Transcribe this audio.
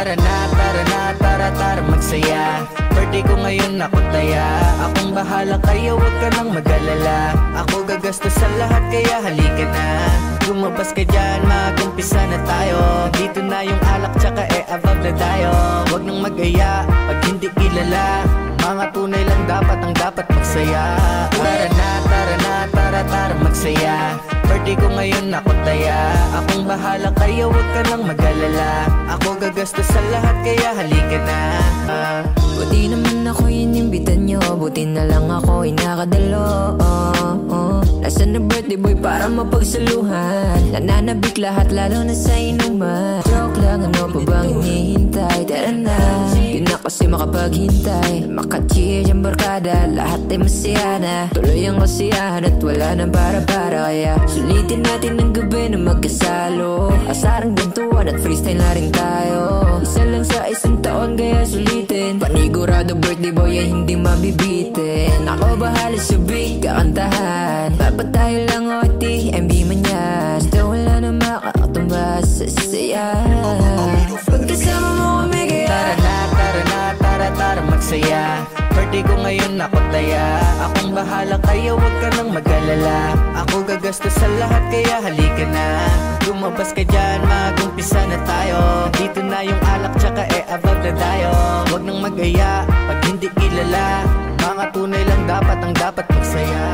Tara na, tara na, tara, tara magsaya. Birthday ko ngayon ako taya. Akong bahala kayo, huwag ka nang mag-alala. Ako gagastos sa lahat kaya halika na. Lumabas ka dyan, mag-umpisa na tayo. Dito na yung alak tsaka above na tayo. Huwag nang mag-aya pag hindi kilala. Mga tunay lang dapat ang dapat magsaya. Tara na, tara na, tara, tara magsaya. Birthday ko ngayon ako taya. Akong bahala kayo, huwag ka nang mag-alala. Ako gagastos sa lahat kaya halika na. Buti naman ako inimbitan nyo, buti na lang ako inakadalo. Nasaan na birthday boy para mapagsaluhan? Nananabik lahat lalo na sa inuman. Joke lang, ano pa bang hinihintay? Tara na, di na kasi makapaghintay. Maka-cheer yung barkada, lahat ay masaya na. Tuloy ang kasiyahan at wala nang para-para. Kaya sulitin natin ang gabi na magkasalo. Asarang gantuan at freestyle na rin tayo. Isa lang sa isang taon kaya sulitin. Panigurado birthday boy ay hindi mabibitin. Ako bahala sa beat, kakantahan. Papatayo lang o TMB man yan. Basta wala na makakatumbas sa saya. Pagkasama mo kami kaya tara na, tara na, tara, tara magsaya. Birthday ko ngayon ako taya. Akong bahala kayo, huwag ka nang mag-alala. Ako gagastos sa lahat kaya halika na. Lumabas ka dyan, mag-umpisa na tayo. Dito na yung alak tsaka above na tayo. Huwag nang mag-aya pag hindi kilala. Mga tunay lang dapat ang dapat magsaya.